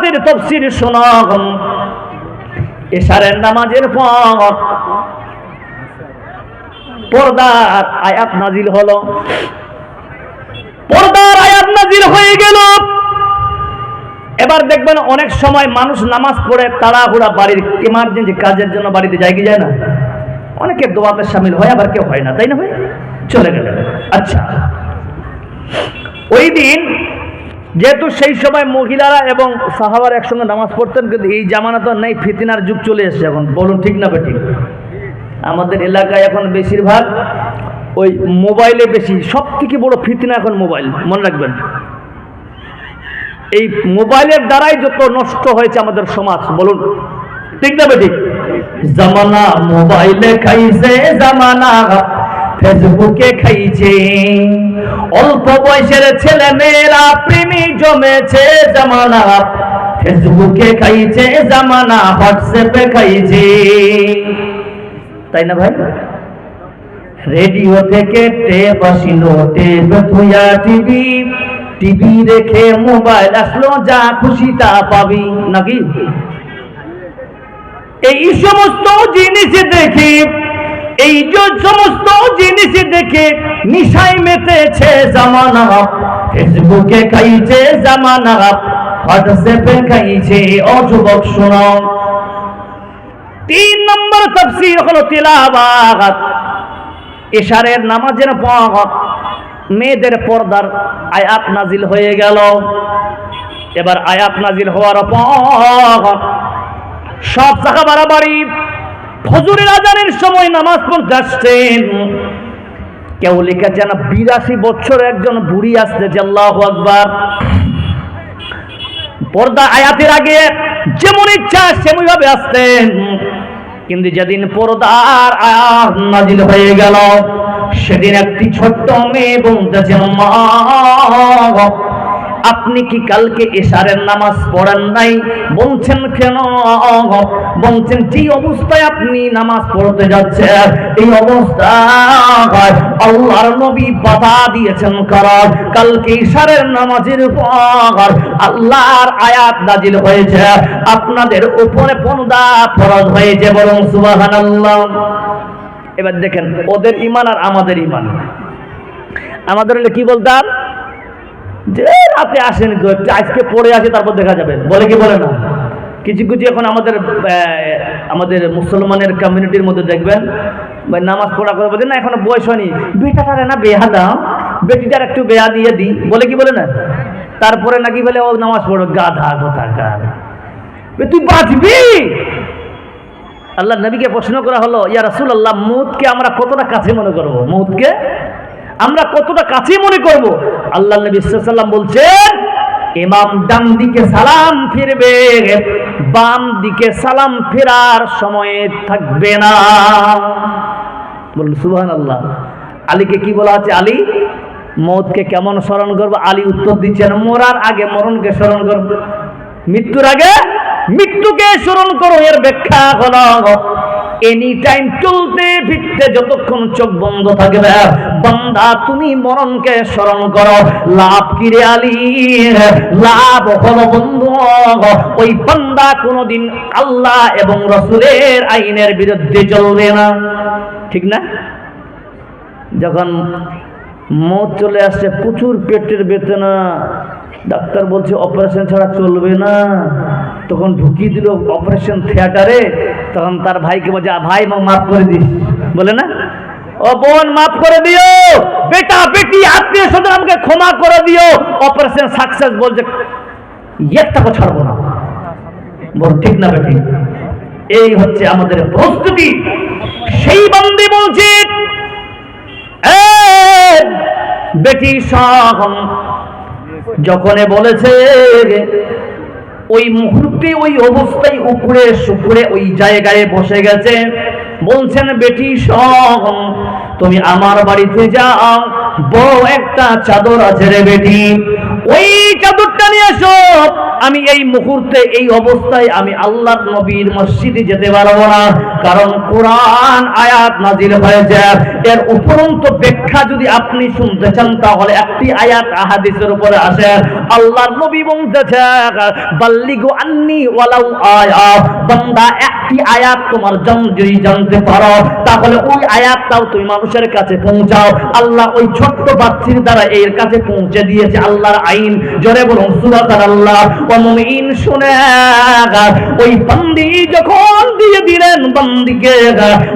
আয়াতের তাফসীর শোনো। এশারের নামাজের পর পর্দার আয়াত নাজিল হলো। পর্দার আয়াত নাজিল হয়ে গেল। এবার দেখবেন অনেক সময় মানুষ নামাজ পড়ে তাড়াহুড়া বাড়ির ইমার্জেন্সি কাজের জন্য বাড়িতে যায় কি যায় না? অনেকে দোয়াতে শামিল হয়, আবার কেউ হয় না, তাই না ভাই? চলে গেল। আচ্ছা, ওই দিন যেহেতু সেই সময় মহিলারা এবং সাহাবারা একসঙ্গে নামাজ পড়তেন, কিন্তু এই জামানা তো নেই, ফিতনার যুগ চলে এসেছে এখন। বলুন ঠিক না বেঠিক? আমাদের এলাকায় এখন বেশিরভাগ ওই মোবাইলে বেশি, সব থেকে বড় ফিতনা এখন মোবাইল, মনে রাখবেন। এই মোবাইলের দ্বারাই যত নষ্ট হয়েছে আমাদের সমাজ, বলুন ঠিক না বেঠিক? জামানা মোবাইলে খাইছে, জামানা ফেসবুকে খাইছে, অল্প বয়সের ছেলে মেয়েরা প্রেমী জমেছে, জামানা ফেসবুকে খাইছে, জামানা হোয়াটসঅ্যাপে খাইছে, তাই না ভাই? রেডিও থেকে টেপ আসিল, টেপ থুয়া টিভি, টিভি রেখে মোবাইল আসলো, যা খুশি তা পাবি, নাকি? এই সমস্ত জিনিস দেখি, এই যে সমস্ত জিনিস দেখে নিশায় মেতেছে জামানা, ফেসবুকে খাইছে জামানা, হোয়াটসঅ্যাপে খাইছে। ও যুবক শোনো, 3 নম্বর তাফসীর হলো তিলাওয়াত। এশারের নামাজের পর মেয়েদের পর্দার আয়াত নাজিল হয়ে গেল। এবার আয়াত নাজিল হওয়ার পর সব সাহাবারা বাড়ি ফজরের আজানের সময় নামাজ পড়তে আসছেন। কেউ লিখেছেন 82 বছর একজন বুড়ি আসতেছে, আল্লাহু আকবার। পর্দা আয়াতের আগে যেমন ইচ্ছা সেমনভাবে আসতেন, কিন্তু যেদিন পর্দার আয়াত নাজিল হয়ে গেল সেদিন একটি ছোট্ট মেয়ে বলতেছে, মা আপনি কি কালকে এশারের নামাজ পড়েন নাই? বলছেন কেন? বলছেন যে অবস্থায় আপনি নামাজ পড়তে যাচ্ছেন এই অবস্থায় আল্লাহর নবী বাধা দিয়েছেন, কারণ কালকে এশারের নামাজের পর আল্লাহর আয়াত নাজিল হয়েছে, আপনাদের উপরে পর্দা ফরজ হয়েছে, বরং সুবহানাল্লাহ। এবার দেখেন ওদের ঈমান আর আমাদের ঈমান। আমাদের হলে কি বলতাম, যে রাতে আসেন তো একটু আজকে পড়ে আসে তারপর দেখা যাবে, বলে কি বলে না? কিছু কিছু এখন আমাদের মুসলমানের কমিউনিটির মধ্যে দেখবেন নামাজ পড়া করে বলছেন না এখনো বয়স হয়নি, বেটাটারে না বেহা দাও, বেটিটার একটু বেহা দিয়ে দিই, বলে কি বলে না? তারপরে নাকি বলে ও নামাজ পড়ো, গাধা কোথাকার, তুই বাঁচবি? আল্লাহ নবীকে প্রশ্ন করা হলো, ইয়া রাসূলুল্লাহ, মউতকে আমরা কতটা কাছে মনে করব? মউতকে আমরা কতটা কাছে মনে করব? আল্লাহ নবী সাল্লাল্লাহু আলাইহি ওয়াসাল্লাম বলছেন, ইমাম ডান দিকে সালাম ফিরবে, বাম দিকে সালাম ফেরার সময় থাকবে না। বলুন সুবহানাল্লাহ। আলীকে কি বলা আছে? আলী মউতকে কেমন স্মরণ করবো? আলী উত্তর দিচ্ছেন, মরার আগে মরণকে স্মরণ করব, মৃত্যুর আগে মৃত্যুকে স্মরণ করো। এর ব্যাখ্যা হলো এনি টাইম চলতে ফিরতে যতক্ষণ চোখ বন্ধ থাকবে বান্দা তুমি মরণকে স্মরণ করো। লাভ কি রে আলী? লাভ হলো বন্ধু ওই বান্দা কোনোদিন আল্লাহ এবং রাসূলের আইনের বিরুদ্ধে চলবে না, ঠিক না? যখন মৌত চলে আসছে, প্রচুর পেটের বেদনা, ডাক্তার বলছে অপারেশন ছাড়া চলবে না, তখন ঢুকিয়ে দিল অপারেশন থিয়েটারে। তখন তার ভাইকে বলছে, ভাই মাফ করে দিস, বলে না, ও বোন মাফ করে দিও, বেটা বেটি আত্মীয় স্বজন আমাকে ক্ষমা করে দিও, অপারেশন সাকসেস। বলছে একটাকে ছাড়বো না, বল ঠিক না বেটি? এই হচ্ছে আমাদের প্রস্তুতি। সেই বান্দি বলছে, বেটি সহ যখন বলেছে ওই মুহূর্তে ওই অবস্থায় উপরে সুপুরে ওই জায়গায় বসে গেছে। বলছেন বেটি শোন, তুমি আমার বাড়িতে যাও, বড় একটা চাদর আছে রে বেটি, ওই চাদরটা নিয়ে এসো। আমি এই মুহূর্তে এই অবস্থায় আমি আল্লাহর নবীর মসজিদে যেতে পারবো না, কারণ কোরআন আয়াত নাজিল হয়েছে। এর উপরন্ত ব্যাখ্যা যদি আপনি শুনতে চান তাহলে একটি আয়াত হাদিসের উপরে আসে। আল্লাহর নবী বলতেছে, বাল্লিগু আন্নি ওয়ালাউ আয়া, বান্দা একটি আয়াত তোমার যদি জানতে পারো তাহলে ওই আয়াতটাও তুমি মানুষের কাছে পৌঁছাও। আল্লাহ ওই ছোট্ট বাচ্চার দ্বারা এর কাছে পৌঁছে দিয়েছে আল্লাহর আইন। জোরে বলুন সুবহানাল্লাহ। ও মুমিন শুনে, ওই বান্দি যখন দিয়ে দিলেন বান্দিকে,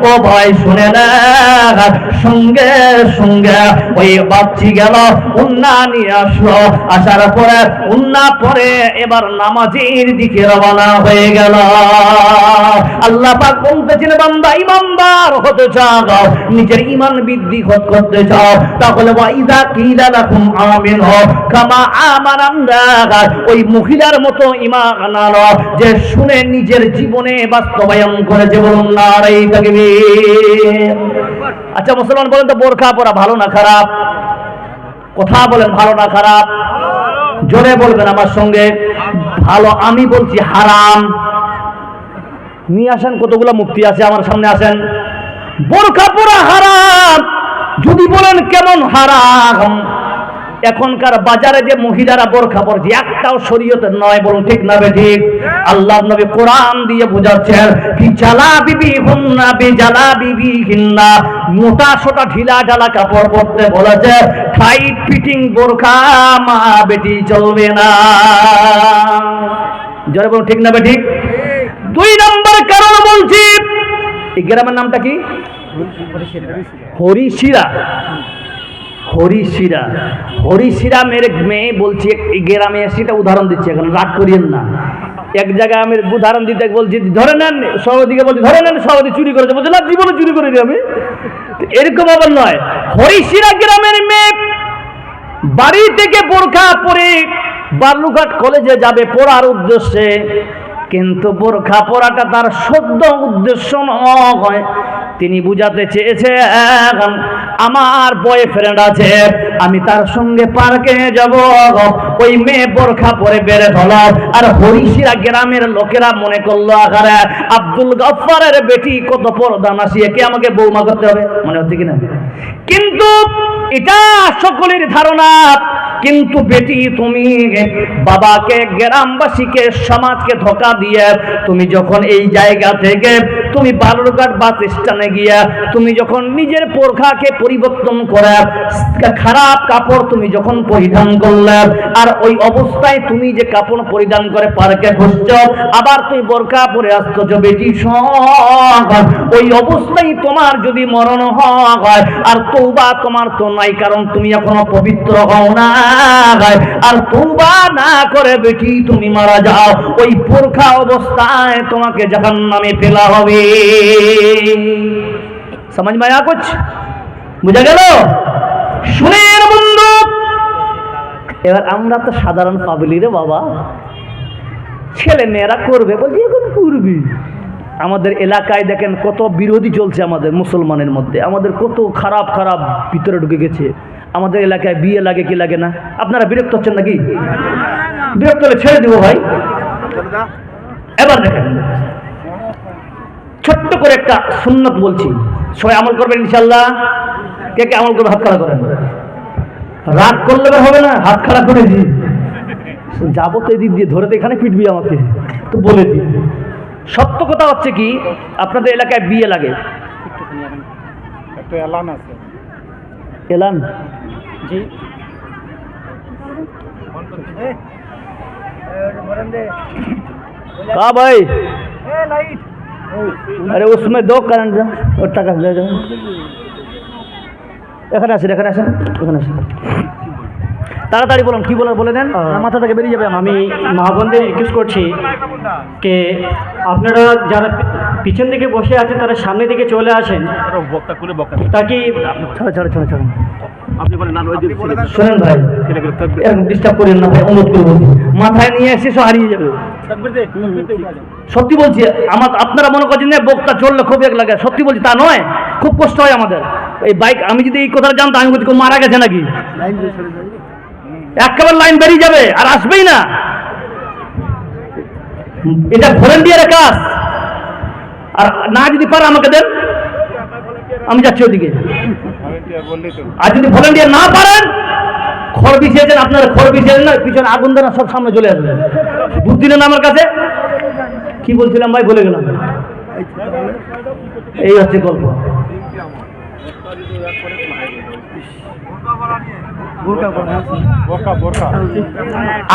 ও ভাই শুনে না, সঙ্গে সঙ্গে ওই বাচ্চি গেল উন্না নিয়ে আসলো, আসার পরে উন্না পরে এবার নামাজের দিকে রওনা হয়ে গেল। আল্লাহ পাক বলতেছেন, বান্দা ইমানদার হতে চাও, নিজের ঈমান বৃদ্ধি করতে চাও, তাহলে ওয়াইদা কিলা লাকুম আমিনু কামা আমানান নাস, ওই মহিলার মতো ঈমান আনো যে শুনে নিজের জীবনে বাস্তবায়ন করেছে। বলুন নারায়ে তাকবীর। আচ্ছা মুসলমান বলেন তো, বোরকা পরা ভালো না খারাপ? কথা বলেন, ভালো না খারাপ? জোরে বলবেন আমার সঙ্গে। ভালো। আমি বলছি হারাম। নিয়ে আসেন, কতগুলো মুফতি আছে আমার সামনে, আসেন। বোরকা পরা হারাম। যদি বলেন কেমন হারাম, এখনকার বাজারে যে মহিলারা বোরকা পরছে একটাও শরীয়তের নয়। বলুন ঠিক না বেঠিক? আল্লাহর নবী কোরআন দিয়ে বুঝাচ্ছেন, কি জালা বিবি হুন্না বেজালা বিবি হিন্না, মোটা সোটা ঢিলা ঢালা কাপড় পরতে বলেছে, টাইট ফিটিং বোরকা মা বেটি চলবে না। জোরে বলুন ঠিক না বেঠিক? 2 নম্বর কারণ বলছি, এই গ্রামের নামটা কি? হরিশিরা। হরিশিরা, হরিশিরা মেয়ে বলছি, এই গ্রামে সেটা উদাহরণ দিচ্ছি, এখন রাগ করিয়েন না। এক জায়গায় আমি উদাহরণ দিতে বলছি, ধরে নেন, সভাপতিকে বলছি ধরে নেন, সভাপতি চুরি করেছে, বলছে না জীবনে চুরি করিনি আমি। এরকম আবার নয়। হরিশিরা গ্রামের মেয়ে বাড়ি থেকে বোরকা পরে বালুঘাট কলেজে যাবে পড়ার উদ্দেশ্যে, কিন্তু বোরকা পরাটা তার সদ্য উদ্দেশ্য নয়। তিনি বুঝাতে চেয়েছে, আমার বয়ফ্রেন্ড আছে, আমি তার সঙ্গে পার্কে যাব। ওই মেয়ে বোরকা পরে বের হলো, আর হরিশিরা গ্রামের লোকেরা মনে করলো, আরে আব্দুল গফফারের বেটি কত পর্দা নাসিয়ে, কে আমাকে বৌমা করতে হবে, মনে হচ্ছে কিনা? কিন্তু এটা সকলের ধারণা। কিন্তু বেটি, তুমি বাবাকে, গ্রামবাসীকে, সমাজকে ধোঁকা দিয়ে তুমি যখন এই জায়গা থেকে তুমি বালুরঘাট বাস স্ট্যান্ডে গিয়া তুমি যখন নিজের বোরকাকে পরিবর্তন করে খারাপ কাপড় তুমি যখন পরিধান করলে, আর ওই অবস্থায় তুমি যে কাপড় পরিধান করে পার্কে ঘুরছ, আবার তুমি বোরকা পরে আসছো, বেটি ওই অবস্থায় তোমার যদি মরণ হয়, আর তওবা তোমার তো নাই, কারণ তুমি এখনো পবিত্র হও না, আর তওবা না করে বেটি তুমি মারা যাও, ওই বোরকা অবস্থায় তোমাকে জাহান্নামে ফেলা হবে। समझ में आया कुछ? বুঝা গেল? শুনেন বন্ধু, এবার আমরা তো সাধারণ পাবলি রে বাবা, ছেলে মেয়েরা করবে বলছি, এখন করবি। আমাদের এলাকায় দেখেন কত বিরোধী চলছে আমাদের মুসলমানের মধ্যে, আমাদের কত খারাপ খারাপ ভিতরে ঢুকে গেছে। আমাদের এলাকায় বিয়ে লাগে কি লাগে না? আপনারা বিরক্ত হচ্ছেন নাকি? বিরক্ত হলে ছেড়ে দিব ভাই। এবার দেখেন, ছোট্ট করে একটা সুন্নত বলছি, সবাই আমল করবেন ইনশাল্লাহ। কে কে আমল করবে হাত খাড়া করেন। রাগ করলে হবে না, হাত খাড়া করে দি, যাবো তো এদিক দিয়ে, ধরে তো এখানে পিটবি আমাকে, তো বলে দি। সত্য কথা হচ্ছে কি, আপনাদের এলাকায় বিয়ে লাগে? এলান আছে। এলান জি, कहा भाई? अरे उसमें दो करंट और टाका ले जाओ। এখানে আসেন, এখানে আসেন, এখানে আসেন, তাড়াতাড়ি বলুন, কি বলার বলে দেন, মাথা থেকে বেরিয়ে যাবে। আমি মহাবন্ধের রিকোয়েস্ট করছি যে আপনারা যারা পিছন দিকে বসে আছেন তারা সামনের দিকে চলে আসেন, তাকি ছাড়ো ছাড়ো ছাড়ো ছাড়ো। শোনেন ভাই, এরকম ডিস্টার্ব করেন না ভাই, অনুরোধ করবো, মাথায় নিয়ে এসে সব হারিয়ে যাবে। সত্যি বলছি, আপনারা মনে করছেন যে বক্তা চললে খুব এক লাগে, সত্যি বলছি তা নয়, খুব কষ্ট হয় আমাদের। এই বাইক, আমি যদি এই কথাটা জানতাম আমি বলছি কেউ মারা গেছে নাকি, একেবারে লাইন বেরিয়ে যাবে আর আসবেই না। এটা ভলেন্টিয়ারের কাজ, আর না যদি পারে আমাকে দেন, আমি যাচ্ছি ওদিকে। আর যদি ভলেন্টিয়ার না পারেন, খড় বিছিয়েছেন আপনারা, খড় বিছিয়েছেন না, পিছনে আগুন দেন, সব সামনে চলে আসবে। বুদ্ধি নেন আমার কাছে। কি বলছিলাম ভাই, বলে গেলাম। এই হচ্ছে গল্প।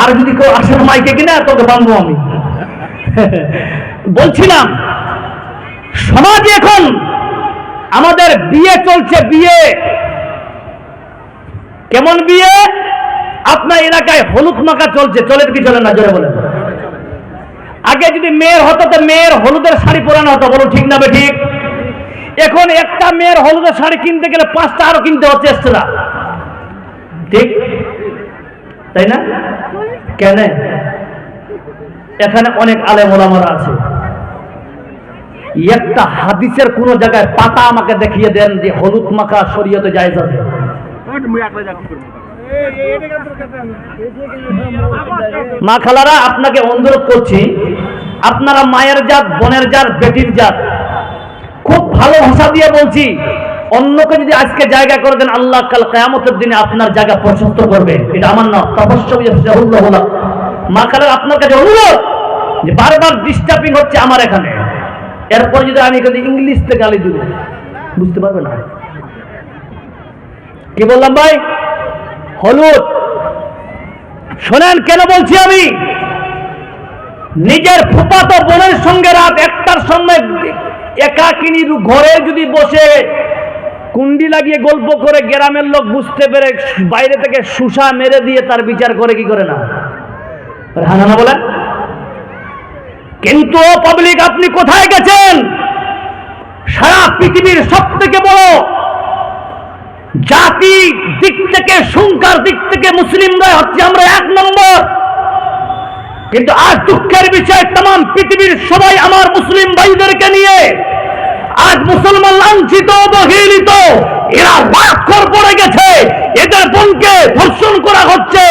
আর যদি কেউ আসেন মাইকে কিনা, তোকে বাঁধবো আমি। বলছিলাম সমাজে এখন আমাদের বিয়ে চলছে, বিয়ে কেমন বিয়ে? আপনার এলাকায় হলুদ মাখা চলছে, চলে কি চলে না জোরে বলেন। আগে যদি মেয়ের হতো তো মেয়ের হলুদের শাড়ি পরানো হতো, বলো ঠিক না বেঠিক? এখন একটা মেয়ের হলুদের শাড়ি কিনতে গেলে 5টা আরো কিনতে হচ্ছে এক্সট্রা, ঠিক তাই না? কেন? এখানে অনেক আলেম ওলামারা আছে, একটা হাদিসের কোন জায়গায় পাতা আমাকে দেখিয়ে দেন যে হলুদ মাখা শরীয়তে জায়েজ আছে। মা খালারা, আপনাকে অনুরোধ করছি, আপনারা মায়ের জাত, বোনের জাত, বেটির জাত, খুব ভালো ভাষা দিয়ে বলছি, অন্যকে যদি আজকে জায়গা করে দেন, আল্লাহ কাল কিয়ামতের দিনে আপনার জায়গা প্রশস্ত করবে। এটা আমার না, মা খালারা, আপনার কাছে অনুরোধ যে বারবার ডিস্টার্বিং হচ্ছে আমার এখানে, এরপর যদি আমি ইংলিশ থেকে গালি দিব, বুঝতে পারবে না। কি বললাম ভাই? হলুদ শোনেন, কেন বলছি আমি? নিজের ফুফাতো বোনের সঙ্গে রাত 1টার সময় একাকিনী ঘরে যদি বসে কুন্ডি লাগিয়ে গল্প করে, গ্রামের লোক বুঝতে পেরে বাইরে থেকে সুসা মেরে দিয়ে তার বিচার করে, কি করে না? হ্যাঁ না বলেন? কিন্তু পাবলিক, আপনি কোথায় গেছেন? সারা পৃথিবীর সব থেকে বড় জাতি দিক থেকে, সংখ্যার দিক থেকে মুসলিমরা হচ্ছে আমরা 1 নম্বর। কিন্তু আজ দুঃখের বিষয়, तमाम পৃথিবীর সবাই আমার মুসলিম ভাইদেরকে নিয়ে আজ মুসলমান লাঞ্ছিত, অবহেলিত, এরা রাতখর পড়ে গেছে, এদের বোনকে ধর্ষণ করা হচ্ছে,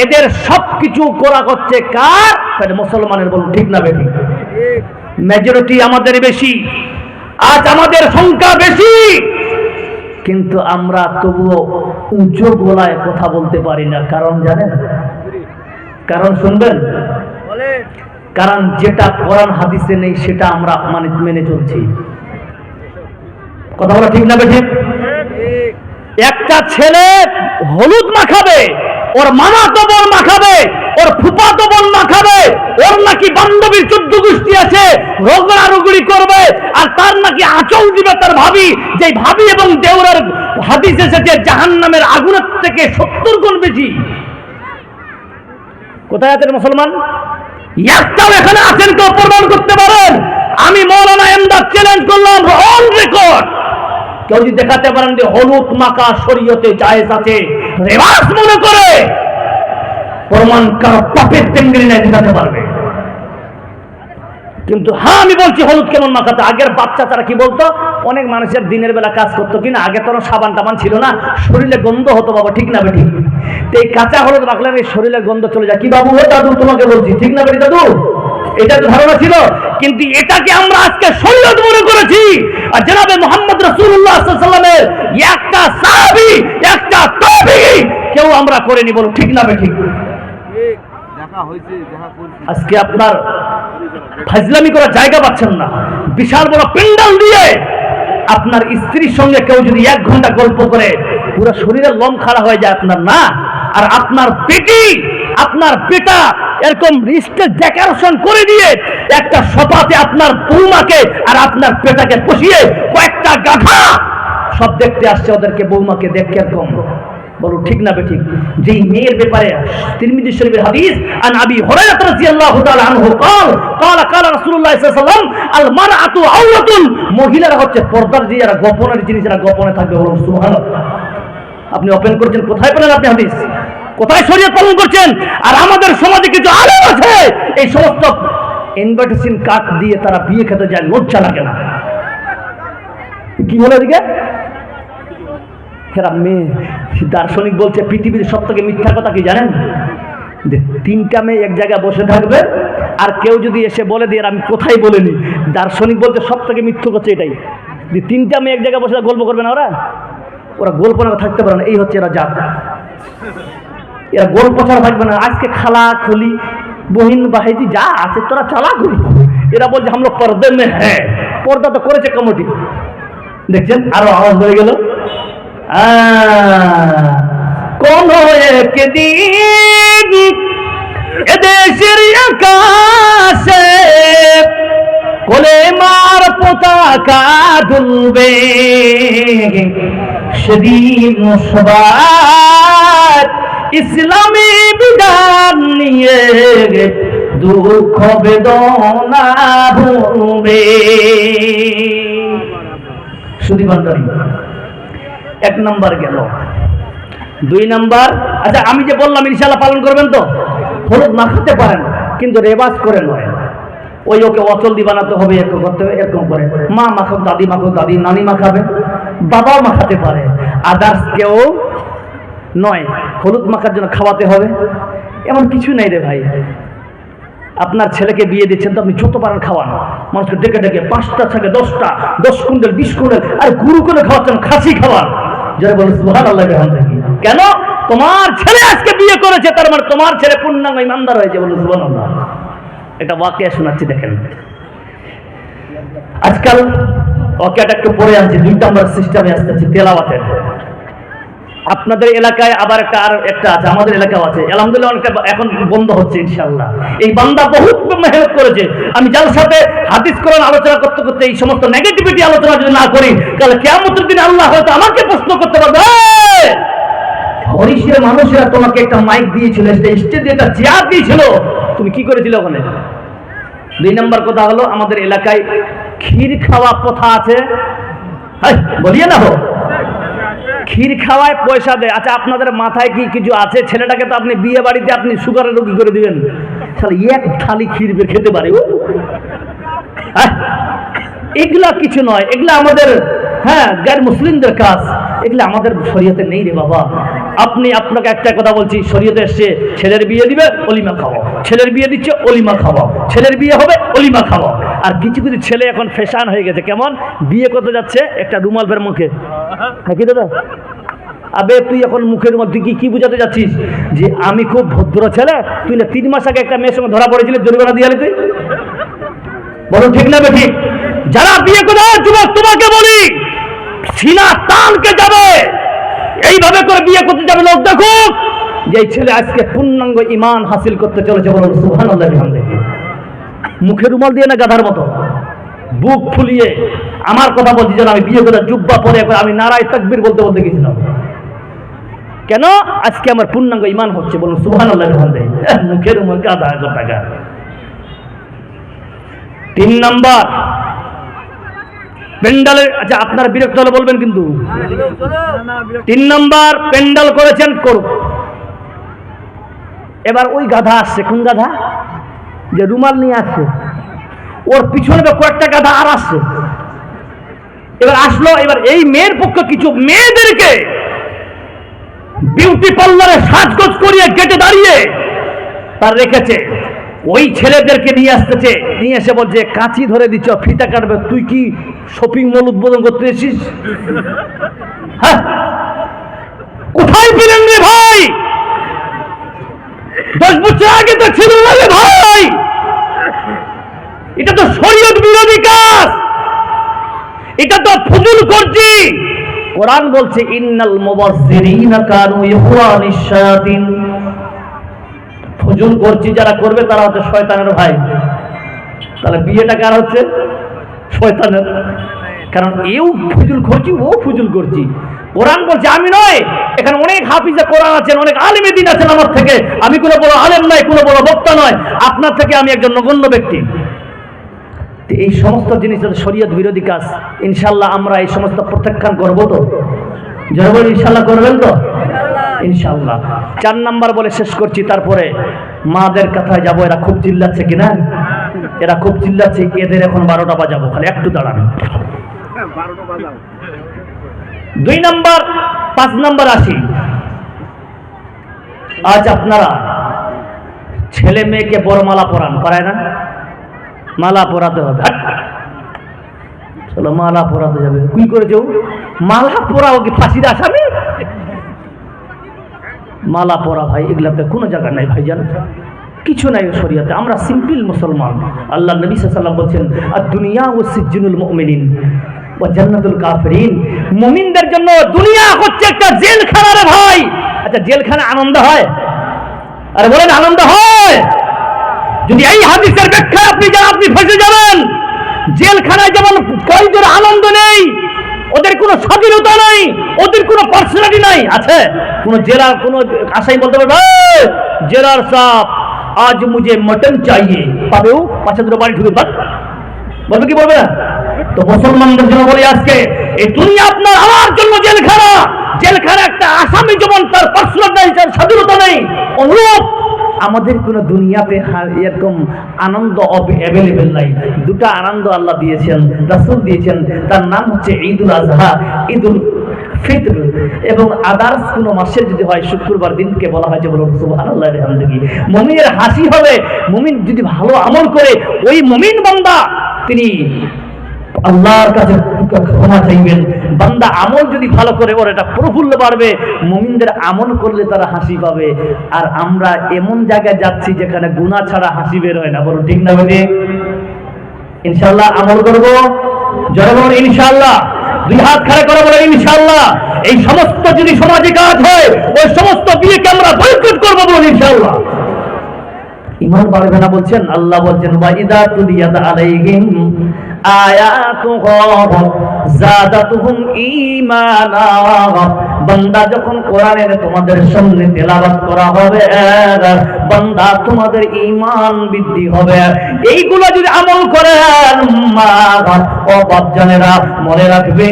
এদের সবকিছু করা হচ্ছে কার? মুসলমানের বোন, ঠিক না বেঠিক? মেজরিটি আমাদের বেশি, আজ আমাদের সংখ্যা বেশি, কিন্তু আমরা তবুও উঁচু গলায় কথা বলতে পারি না। কারণ জানেন? কারণ শুনবেন, কারণ যেটা কোরআন হাদিসে নেই সেটা আমরা মেনে চলছি। কথা বলা ঠিক না বেঠিক? একটা ছেলে হলুদ মাখাবে, ওর মামাতো বোন মাখাবে, ওর ফুফাতো বোন মাখাবে, ওর নাকি বান্ধবীর 14 গোষ্ঠী আছে, রগড়ারগড়ি করবে, আর তার নাকি আঁচল দিবে তার ভাবি, যে ভাবি এবং দেওরের হাদিস এসেছে জাহান্নামের আগুনের থেকে 70 গুণ বেশি। কোথায় আছেন মুসলমান? একটাও এখানে আছেন কেউ প্রমাণ করতে পারেন? আমি মৌলানা এমদাদ চ্যালেঞ্জ করলাম, অন রেকর্ড, কেউ যদি দেখাতে পারেন যে হলুদ মাখা শরীয়তে জায়েজ আছে, রেওয়াজ মনে করে, প্রমাণ কারো পাপের টেঙ্গরি নাই দেখাতে পারবে। কিন্তু হ্যাঁ, আমি বলছি হলুদ কেমন মাখাতে। আগের বাচ্চা তারা কি বলতো, অনেক মানুষের দিনের বেলা কাজ করতো কিনা, আগে তো সাবান টাবান ছিল না, শরীরে গন্ধ হতো বাবা, ঠিক না বেঠিক? তো এই কাঁচা হলুদ মাখলে এই শরীরের গন্ধ চলে যায়। কি বাবু? দাদু তোমাকে বলছি, ঠিক না বেটি দাদু? এটা তো ধারণা ছিল, কিন্তু এটাকে আমরা আজকে শরীয়ত মনে করেছি। আর জনাবে মুহাম্মদ রাসূলুল্লাহ সাল্লাল্লাহু আলাইহি ওয়াসাল্লামের একটা সাহাবী, একটা তাবেঈ কেউ আমরা করেনি, বলো ঠিক না বেঠিক? আজকে আপনার ফাজলামি করার জায়গা পাচ্ছেন না, বিশাল বড় প্যান্ডেল দিয়ে আপনার স্ত্রীর সঙ্গে কেউ যদি 1 ঘন্টা গল্প করে, পুরো শরীরের লোম খাড়া হয়ে যায় আপনার, না? আর আপনার পেটি, আপনার পেটা এরকম রিস্টের ডেকোরেশন করে দিয়ে একটা সোফাতে আপনার বৌমাকে আর আপনার পেটাকে বসিয়ে কয়েকটা গাধা সব দেখতে আসছে, ওদেরকে বৌমাকে দেখতে এরকম, বলো ঠিক না বেঠিক? যেই মেয়ের ব্যাপারে তিরমিজি শরীফের হাদিস, আন আবি হুরায়রা রাদিয়াল্লাহু তাআলা আনহু قال قال রাসূলুল্লাহ সাল্লাল্লাহু আলাইহি ওয়াসাল্লাম, আল মারআতু আওরাতুন, মহিলারা হচ্ছে পর্দার যে, যারা গোপনের জিনিস যারা গোপনে থাকবে, বলুন সুবহানাল্লাহ। আপনি ওপেন করছেন, কোথায় পেলেন আপনি হাদিস? কোথায় শরীয়ত পালন করছেন? আর আমাদের সমাজে কিছু আলেম আছে এই সমস্ত ইনভাইটেশন কার্ড দিয়ে তারা বিয়ে খেতে যায়, লজ্জা লাগে না? কি হলো এদিকে? মেয়ে দার্শনিক বলছে পৃথিবীর সব থেকে মিথ্যা কথা কি জানেন? যে 3টা মেয়ে এক জায়গায় বসে থাকবে, আর কেউ যদি এসে বলে দিয়ে আমি কোথায় বলিনি, দার্শনিক বলছে সব থেকে মিথ্যা করছে এটাই, যে 3টা মেয়ে এক জায়গায় বসে গল্প করবে না, ওরা গল্প না থাকতে পারে না, এই হচ্ছে এরা জাত। এরা গল্প ছাড়া থাকবে না। আজকে খালা খুলি বহিন বাহিদি যা আছে তোরা চালা করি, এরা বলছে আমরা পর্দা মে হ্যাঁ, পর্দা তো করেছে কমিটি। দেখছেন আরো আওয়াজ হয়ে গেল। কোন একদিন এদেশের আকাশে কলেমার পতাকা দুলবে, সেদিন সবার ইসলামী বিধান নিয়ে দুঃখ বেদনা ভুলবে। শুধু বান্দারি 1 নম্বর গেল। 2 নম্বর, আচ্ছা আমি যে বললাম ইনশাআল্লাহ পালন করবেন তো? হলুদ মাখাতে পারেন কিন্তু রেবাজ করে নয়, ওই ওকে অচলদি বানাতে হবে, এরকম করতে হবে, এরকম করে মা মাখাও, দাদি মাখাও, দাদি নানি মাখাবে, বাবাও মাখাতে পারে, আদার্স কেউ নয়। হলুদ মাখার জন্য খাওয়াতে হবে এমন কিছু নেই রে ভাই। আপনার ছেলেকে বিয়ে দিচ্ছেন তো আপনি যত পারেন খাওয়ান, মানুষকে ডেকে ডেকে 5টা থেকে 10টা, 10 কুইন্টাল 20 কুইন্টাল আর গুরু করে খাওয়াচ্ছেন, খাসি খাওয়ান। যারা বলে সুবহানাল্লাহ, কেন? তোমার ছেলে আজকে বিয়ে করেছে, তার মানে তোমার ছেলে পূর্ণাঙ্গ ইমানদার হয়েছে, বলে সুবহানাল্লাহ। এটা ওয়াকিয়া শোনাচ্ছি, দেখেন আজকাল ওয়াকিয়াটা একটু পরে আনছি, 2 নম্বর সিস্টেমে আসতেছি তেলাওয়াতের। আপনাদের এলাকায় আবার একটা আছে, আমাদের এলাকাও আছে, আলহামদুলিল্লাহ অনেকটা এখন বন্ধ হচ্ছে ইনশাআল্লাহ। এই বান্দা বহুত মেহনত করেছে। আমি যার সাথে হাদিস কোরআন আলোচনা করতে করতে এই সমস্ত নেগেটিভিটি আলোচনা যদি না করি, তাহলে কিয়ামতের দিন আল্লাহ হয়তো আমাকে প্রশ্ন করতে পারবে, হরিশের মানুষেরা তোমাকে একটা মাইক দিয়েছিল, স্টেজ দিয়ে একটা চেয়ার দিয়েছিল, তুমি কি করেছিলে ওখানে? 2 নম্বর কথা হলো, আমাদের এলাকায় ক্ষীর খাওয়া প্রথা আছে, বলিয়ে না হোক, ক্ষীর খাওয়ায় পয়সা দেয়। আচ্ছা আপনাদের মাথায় কি কিছু আছে? ছেলেটাকে তো আপনি বিয়ে বাড়িতে আপনি সুগারের রোগী করে দিবেন, তাহলে 1 থালি ক্ষীর খেতে পারে। এগুলা কিছু নয়, এগুলা আমাদের গায়ের মুসলিমদের কাজ, এগুলা আমাদের শরীয়তে নেই রে বাবা। আপনাকে একটা কথা বলছি, শরীয়তে এসছে ছেলের বিয়ে দিবে অলিমা খাওয়া, ছেলের বিয়ে দিচ্ছে অলিমা খাওয়া, ছেলের বিয়ে হবে অলিমা খাওয়া। আর কিছু কিছু ছেলে এখন ফ্যাশন হয়ে গেছে, কেমন? বিয়ে করতে যাচ্ছে একটা রুমাল ফের মুখে, কি দাদা আবে তুই এখন মুখের মধ্যে কি বুঝাতে যাচ্ছিস? যে আমি খুব ভদ্র ছেলে, তুই না 3 মাস আগে একটা মেয়ের সঙ্গে ধরা পড়েছিলি, জরিমানা দিয়ে তুই বলো, ঠিক না বেঠিক? যারা বিয়ে করে যুবক তোমাকে বলি, সিনা টানকে যাবে, এইভাবে করে বিয়ে করতে যাবে লোক দেখো যে ছেলে আজকে পূর্ণাঙ্গ ঈমান হাসিল করতে চলেছে, বলুন সুবহানাল্লাহ। মুখে রুমাল দিয়ে না গাধার মতো বুক ফুলিয়ে আমার কথা বলছি, যেন আমি বিয়ে করে জুব্বা পরে আমি নারায়ে তাকবীর বলতে বলতে গেছিলাম। কেন? আজকে আমার পূর্ণাঙ্গ ঈমান হচ্ছে, বলুন সুবহানাল্লাহ। মুখের রুমাল গাধা টাকা। 3 নম্বর প্যান্ডালের, আচ্ছা আপনারা বিরক্ত হলে বলবেন কিন্তু। 3 নম্বর প্যান্ডাল করেছেন করুন। এবার ওই গাধা আসছে, কোন গাধা? যে রুমাল নিয়ে আসছে, ওর পিছনে কয়েকটা গাধা আর আসছে। এবার আসলো, এবার এই মেয়ের পক্ষে কিছু মেয়েদেরকে বিউটি পার্লারে সাজগোজ করিয়ে গেটে দাঁড়িয়ে তার রেখেছে, ওই ছেলেদেরকে নিয়ে আসতেছে, নিয়ে এসে বলছে কাঁচি ধরে দিচ্ছ, ফিতা কাটবে, তুই কি শপিং মল উদ্বোধন করতে এসেছিস? হ্যাঁ, কোথায় পেলেন রে ভাই? 10 বছর আগে তো ছিল না রে ভাই। এটা তো শরীয়ত বিরোধী কাজ, এটা তো ফুজুল করছি। কোরআন বলছে ইন্নাল মুবাজ্জিরিনা কানু ইখওয়ানিশ শায়াতিন, ফুজুল করছি যারা করবে তারা হচ্ছে শয়তানের ভাই। তাহলে বিয়েটা কার হচ্ছে? শয়তানের। কারণ এও ফুজুল করছি, ও ফুজুল করছি। কোরআন বলছে আমি নয়, এখানে অনেক হাফিজে কোরআন আছেন, অনেক আলেমে দ্বীন আছেন আমার থেকে, আমি কোনো বড় আলেম নয়, কোনো বড় বক্তা নয়, আপনার থেকে আমি একজন নগণ্য ব্যক্তি। এই সমস্ত জিনিস শরীয়ত বিরোধী কাজ, ইনশাআল্লাহ আমরা এই সমস্ত প্রত্যাখ্যান করবো তো। যারা বলে ইনশাল্লাহ করবেন তো? ইনশাল্লাহ। 4 নাম্বার বলে শেষ করছি, তারপরে মাদের কথায় যাবো। এরা খুব চিল্লাচ্ছে কিনা? এরা খুব চিল্লাচ্ছে, এদের এখন 12টা বাজাবো, খালি একটু দাঁড়ান। 2 নাম্বার, 5 নাম্বার আসি। আজ আপনারা ছেলে মেয়েকে বরমালা পরান, পারায় না? মালা পরাতে হবে। চলো মালা পরাতে যাবে, কি করে যাও? মালা পরাও কি ফাঁসির আসামি? মালা পরা ভাই, এগুলাতে কোনো জায়গা নাই ভাইজান, কিছু নাই শরীয়তে। আমরা সিম্পল মুসলমান। আল্লাহ নবী সাল্লাল্লাহু আলাইহি ওয়াসাল্লাম বলেন, আদ-দুনিয়া ওয়াসিজ্জুনুল মুমিনিন ওয়া জান্নাতুল কাফিরিন। মুমিনদের জন্য দুনিয়া হচ্ছে একটা জেলখানা রে ভাই। আচ্ছা, জেলখানা আনন্দ হয়? আরে বলেন, আনন্দ হয়? যদি এই হাদিসের ব্যাখ্যা আপনি যান, আপনি ফেঁসে যাবেন। জেলখানায় যেমন কয়েকজন আনন্দ নেই, ওদের কোনো স্বাধীনতা নাই, ওদের কোনো পার্সোনালিটি নাই। আছে কোন জেলার কোন আসামি বলতে পারবে, জেলার সাহেব আজ মুঝে মটন চাইয়ে, পাবেও 5 বাড়ি ঢুকে বলবে কি বলবে না? তো মুসলমানদের জন্য বলি, আজকে এই দুনিয়া আপনার আমার জন্য জেলখানা। জেলখানা একটা আসামি যেমন তার পার্সোনাল নাই, তার স্বাধীনতা নেই, অনুরূপ আমাদের কোনো দুনিয়াতে এরকম আনন্দ অ্যাভেলেবেল নাই। 2টা আনন্দ আল্লাহ দিয়েছেন, রাসূল দিয়েছেন। তার নাম হচ্ছে ঈদুল আজহা, ঈদুল ফিতর, এবং আদার্স কোনো মাসের যদি হয় শুক্রবার দিনকে বলা হয় যে বলুন সুবহানাল্লাহ আলহামদুলিল্লাহ। মুমিনের হাসি হবে, মুমিন যদি ভালো আমল করে, ওই মুমিন বান্দা তিনি আল্লাহর কাছে ক্ষমা চাইবেন। বান্দা আমল যদি ভালো করে, ওর এটা প্রফুল্ল বাড়বে। মুমিনদের আমল করলে তারা হাসি পাবে। আর আমরা এমন জায়গায় যাচ্ছি যেখানে গুনাহ ছাড়া হাসি বের হয় না, বলো ঠিক না বেটি? ইনশাআল্লাহ আমল করব, জোরে বলুন ইনশাআল্লাহ। 2 হাত খাড়া করে বলে ইনশাআল্লাহ। এই সমস্ত যদি সমাজে কাজ হয়, ওই সমস্ত বিয়েকে আমরা বয়কট করবো, বলুন ইনশাআল্লাহ। ঈমান বাড়বে না বলছেন আল্লাহ, বলছেন ওয়াইদা তুলিয়াত আলাইহিম আয়াতুহু যাদাতুহুম ঈমানা। বান্দা যখন কোরআনের তোমাদের সামনে তেলাওয়াত করা হবে, বান্দা তোমাদের ঈমান বৃদ্ধি হবে। এইগুলো যদি আমল করেন, মা ও বাপজানেরা মনে রাখবে,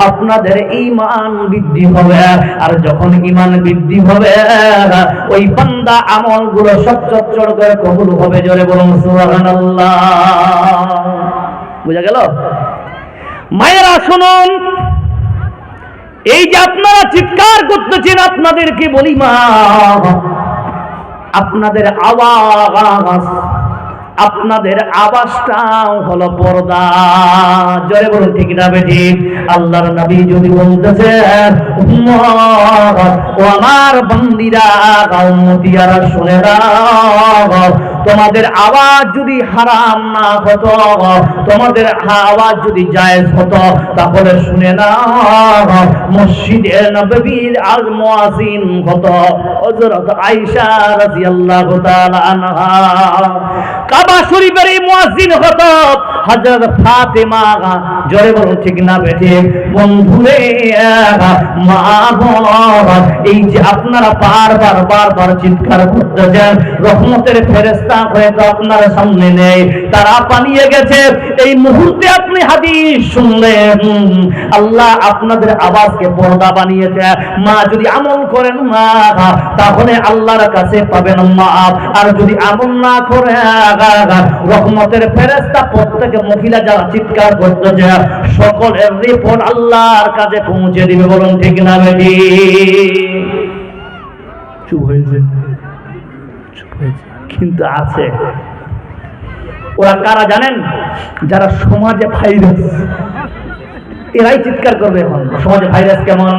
আপনাদের ঈমান বৃদ্ধি হবে। আর যখন ঈমান বৃদ্ধি হবে, ওই বান্দা আমলগুলো সচ্চর করে কবুল হবে। জোরে বলুন সুবহানাল্লাহ। বুঝা গেল? মায়েরা শুনুন, এই যে আপনারা চিৎকার করতেছেন, আপনাদেরকে বলি মা, আপনাদের আওয়াজ, আপনাদের আওয়াজটাও হলো পর্দা। জোরে বলুন ঠিক না বেটি? আল্লাহর নবী যদি বলতেছেন, ও আমার বান্দীরা, উম্মতিরা শুনে নাও, তোমাদের আওয়াজ যদি হারাম না হতো, তোমাদের আওয়াজ যদি জায়েজ হতো, তাহলে শুনে নাও, মসজিদে নববীর আল মুয়াজ্জিন হতো হযরত আয়েশা রাদিয়াল্লাহু তাআলা আনহা। কাবা শরীফের এই মুয়াজ্জিন হতো হযরত ফাতেমা। জোরে বলুন ঠিক না বেটি? বন্ধুরে, মা বোন, এই যে আপনারা বারবার চিৎকার করতেছেন, রহমতের ফেরেশতা হয়তো আপনার সামনে নেই, তারা পালিয়ে গেছে। এই মুহূর্তে আপনি হাদিস শুনলেন, আল্লাহ আপনাদের আওয়াজকে পর্দা বানিয়েছে। মা যদি আমল করেন মা, তাহলে আল্লাহর কাছে পাবেন মাফ। আর যদি আমল না করে, রহমতের ফেরেশতা প্রত্যেক মহিলা যারা চিৎকার করতেছে, সকলের রিপোর্ট আল্লাহর কাছে পৌঁছে দিবে। বলুন ঠিক না বেটি? চুপ হয়েছে, চুপ হয়েছে। কিন্তু আছে, ওরা কারা জানেন? যারা সমাজে ভাইরাস, এরাই চিৎকার করবে। এখন সমাজে ভাইরাস কেমন?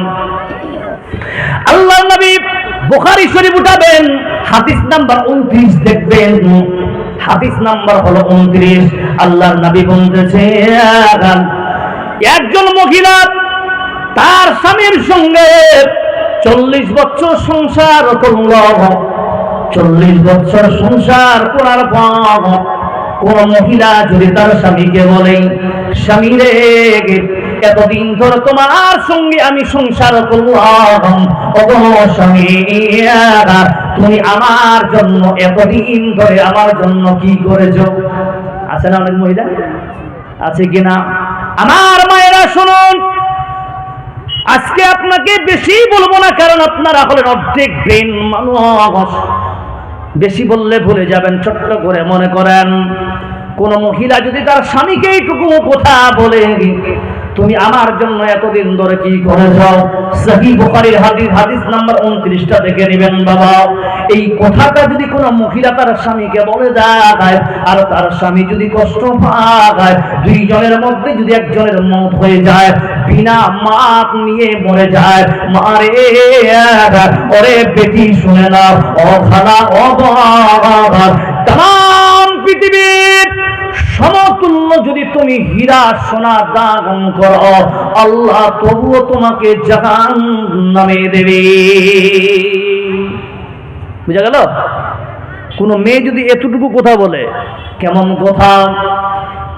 আল্লাহর নবী বুখারী শরীফ উঠাবেন, হাদিস নাম্বার 29 দেখবেন। হাদিস নাম্বার হলো 29। আল্লাহর নবী বলতেছেন, একজন মহিলা তার স্বামীর সঙ্গে 40 বছর সংসার করল। 40 বছর সংসার করার পর কোন মহিলা যদি তার স্বামীকে বলে, স্বামী রে, এতদিন ধরে তোমার সঙ্গে আমি সংসার করলাম, ওগো স্বামী, তুমি আমার জন্য এতদিন ধরে আমার জন্য কি করেছো? আছে না অনেক মহিলা? আছে কিনা? আমার মায়েরা শুনুন, আজকে আপনাকে বেশি বলবো না, কারণ আপনারা হলেন অর্ধেক ব্রেন মানুষ। বেশি বললে ভুলে যাবেন। ছোট্ট করে মনে করেন, কোন মহিলা যদি তার স্বামীকে এইটুকু কথা বলে, তুমি আমার জন্য এতদিন ধরে কি করেছ, সহিহ বুখারীর হাদিস নাম্বার 29টা দেখে নেবেন বাবা। এই কথাটা যদি কোন মহিলা তার স্বামীকে বলে দেয়, আর তার স্বামী যদি কষ্ট পায়, দুইজনের মধ্যে যদি একজনের মত হয়ে যায়, বিনা মাপ নিয়ে মরে যায়, মারে ওরে বেটি শুনে না, ও খালা, ও বাবা, তাম পৃথিবীর সমতুল্য যদি তুমি হীরা সোনা দান করো, আল্লাহ তবুও তোমাকে জাহান্নামে দেবে। বুঝা গেল? কোন মেয়ে যদি এতটুকু কথা বলে, কেমন কথা!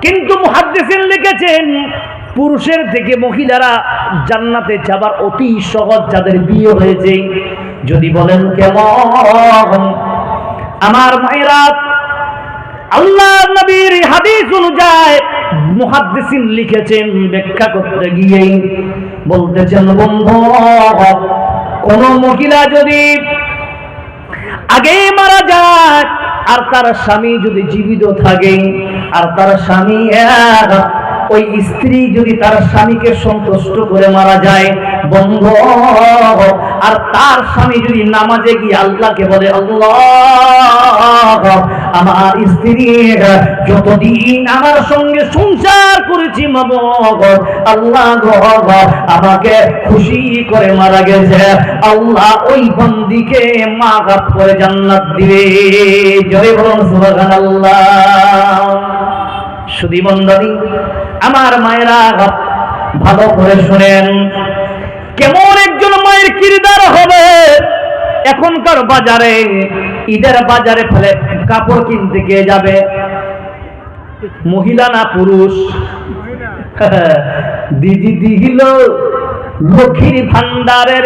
কিন্তু মুহাদ্দিসিন লিখেছেন, পুরুষের থেকে মহিলারা জান্নাতে যাবার অতি সহজ, যাদের বিয়ে হয়েছে। যদি বলেন কেমন? আমার মায়েরা, আল্লাহ নবীর হাদিস অনুযায়ী মুহাদ্দিসিন লিখেছেন, ব্যাখ্যা করতে গিয়ে বলতেছেন, বন্ধু, কোন মহিলা যদি আগে মারা যায়, আর তার স্বামী যদি জীবিত থাকে, আর তার স্বামী ওই স্ত্রী যদি তার স্বামীকে সন্তুষ্ট করে মারা যায়, বন্ধু, আর তার স্বামী যদি নামাজে গিয়ে আল্লাহকে বলে, আল্লাহ, আমার স্ত্রী যতদিন আমার সঙ্গে সংসার করেছি, আল্লাহ আমাকে খুশি করে মারা গেছে, আল্লাহ ওই বন্দিকে মাগাফ করে জান্নাত দিবে। জয় বলুন সুবহানাল্লাহ। সুধী মণ্ডলী, আমার মায়েরা, ভালো করে শুনেন, কেমন একজন মায়ের কিরদার হবে। এখনকার বাজারে, ঈদের বাজারে ফেলে কাপড় কিনতে গিয়ে যাবে, মহিলা না পুরুষ? দিদি দিল লক্ষ্মীর ভান্ডারের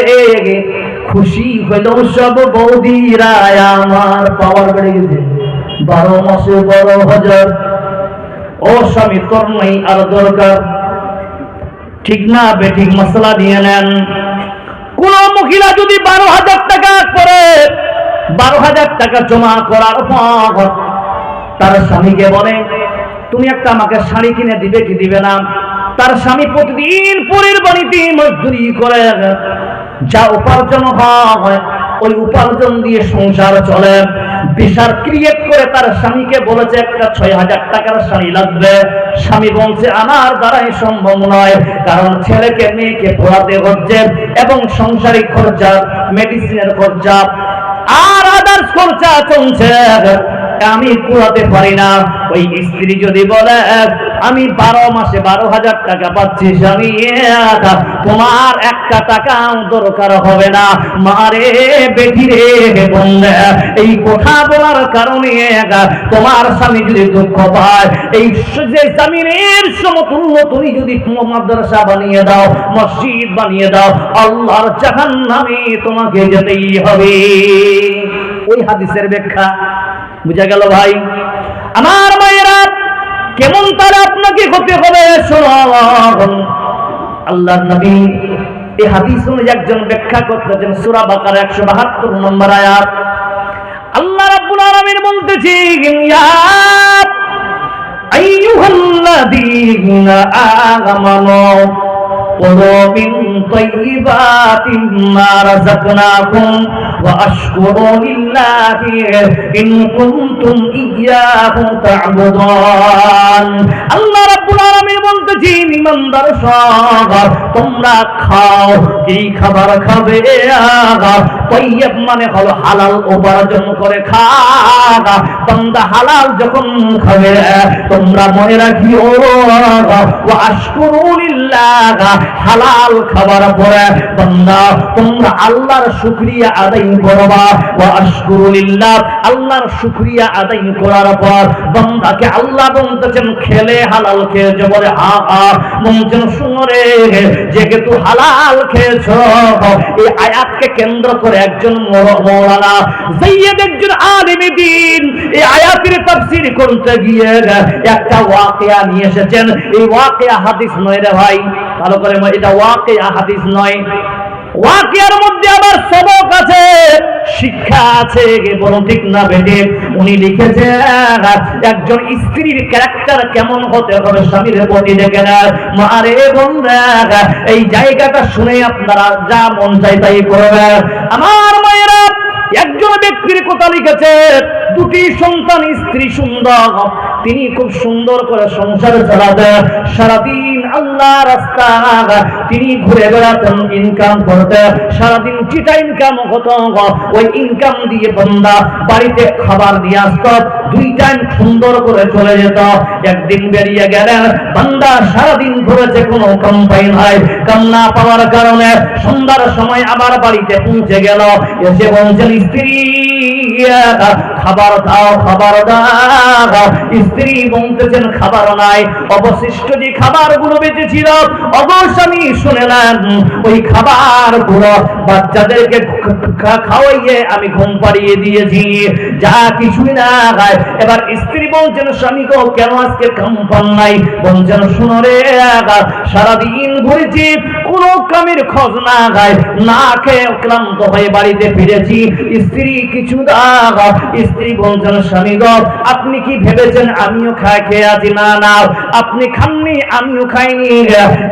খুশি হইল সব বৌদিরা, আমার পাওয়ার বেড়ে গেছে, 12 মাসে 12,000। ও স্বামী, তোর নাই আর দরকার? ঠিক না বেঠিক? মশলা নিয়ে নেন। কোন মহিলা যদি 12,000 টাকা করে, 12,000 টাকা জমা করার পর তার স্বামীকে বলে, তুমি একটা আমাকে শাড়ি কিনে দিবে কি দিবে না? তার স্বামী প্রতিদিন পরের বাড়িতে মজদুরি করে, যা উপার্জন হয় ওই উপার্জন দিয়ে সংসার চলে। বিশার ক্রিয়েট করে তার স্বামীকে বলেছে একটা 6,000 টাকার শাড়ি লাগবে। স্বামী বলছে, আমার দ্বারাই সম্ভব নয়, কারণ ছেলেকে মেয়েকে পড়াতে হচ্ছে, এবং সংসারিক খরচা, মেডিসিনের খরচা, আর আদার্স খরচা চলছে, আমি কুড়াতে পারি না। ওই স্ত্রী যদি বলে, আমি 12 মাসে 12,000 টাকা পাচ্ছি স্বামী, তোমার একটা টাকাও দরকার হবে না, মারে বেটি রে, বললে এই কথা বলার কারণে তোমার স্বামী যদি দুঃখ পায়, এই যে জামিনের সমতুল্য তুমি যদি মাদ্রাসা বানিয়ে দাও, মসজিদ বানিয়ে দাও, আল্লাহর জাহান্নামে তোমাকে যেতেই হবে। ওই হাদিসের ব্যাখ্যা বুঝা গেল ভাই? আমার মায়েরা, কেমন তারা আপনাকে হতে হবে শোনো। আল্লাহর নবী এই হাদিস অনুযায়ী একজন ব্যাখ্যা করতেছেন, সূরা বাকারা 172 নম্বর আয়াত। আল্লাহ রাব্বুল আলামিন বলতেছেন, ইয়া আইয়ুহাল্লাযীনা আমানু কুলু মিন তাইয়্যিবাতি মা রাযাকনাকুম ওয়া আশকুরু লিল্লাহি ইন কুনতুম ইয়্যাহু তা'বুদুন। আল্লাহ রাব্বুল আলামিন বলতেছেন, ঈমানদার সব তোমরা খাও। এই খাবার খাবে, তাইয়্যিব মানে হলো হালাল উপার্জন করে খাওয়া। তোমরা হালাল যখন খাবে, তোমরা মনে রাখিও, ওয়া আশকুরু লিল্লাহ, হালাল খাবার পরে তোমরা আল্লাহর শুকরিয়া আদায় করবা। ওয়া আশকুরু লিল্লাহ, আল্লাহর শুকরিয়া আদায় করার পর বান্দাকে আল্লাহ বলতেছেন খেলে হালাল খেয়েছো, বলে হা হা। বলছেন শুনো রে, যেহেতু হালাল খেয়েছো, এই আয়াতকে কেন্দ্র করে একজন মাওলানা সাইয়্যিদ একজন আলেমে দ্বীন এই আয়াতের তাফসীর করতে গিয়ে একটা ওয়াকিয়া নিয়ে এসেছেন। এই ওয়াকিয়া হাদিস নয় রে ভাই, ভালো করে এটা ওয়াকিয়া হাদিস নয়। ওয়াকিয়ার মধ্যে আবার সবক আছে, শিক্ষা আছে, বলো ঠিক না বেটে? উনি লিখেছেন একজন স্ত্রীর ক্যারেক্টার কেমন হতে হবে স্বামীর প্রতি দেখে না। মারে বন্ধা, এই জায়গাটা শুনে আপনারা যা মন চাই তাই করবেন। আমার মায়েরা, একজন ব্যক্তির কথা লিখেছে, দুটি সন্তান, স্ত্রী সুন্দর, তিনি খুব সুন্দর করে সংসার চালাতেন, সারাদিন আল্লাহ রাস্তা তিনি ঘুরে বেড়াতেন, ইনকাম করতেন, সারাদিন চিটা ইনকাম হতো, ওই ইনকাম দিয়ে বান্দা বাড়িতে খাবার নিয়ে আসত, 2 টাইম সুন্দর করে চলে যেত। একদিন বেরিয়ে গেলেন, বান্দা সারাদিন ঘুরেছে, কোনো কাম পাই নাই, কাম না পাওয়ার কারণে সন্ধ্যার সময় আবার বাড়িতে পৌঁছে গেল। এসে বলছেন স্ত্রী খাবার দাও, খাবার দাও। স্ত্রী বলতেছেন খাবার নাই। অবশিষ্ট যে খাবারগুলো বেঁচেছিল অবশ্যই শুনেলেন, ওই খাবারগুলো বাচ্চাদেরকে খাওয়াইয়ে আমি ঘুম পাড়িয়ে দিয়েছি, যা কিছুই না খায়। এবার স্ত্রী বলছেন স্বামী গো, কেন আজকে কাম পান নাই? বলছেন শুনো রে, সারাদিন ঘুরেছি, কোনো কামের খোঁজ না খায়, না খেয়ে ক্লান্ত হয়ে বাড়িতে ফিরেছি, স্ত্রী কিছু দাও। স্ত্রী বলছেন স্বামী গো, আপনি কি ভেবেছেন আমিও খেয়ে আছি? না না, আপনি খাননি, আমিও খাইনি,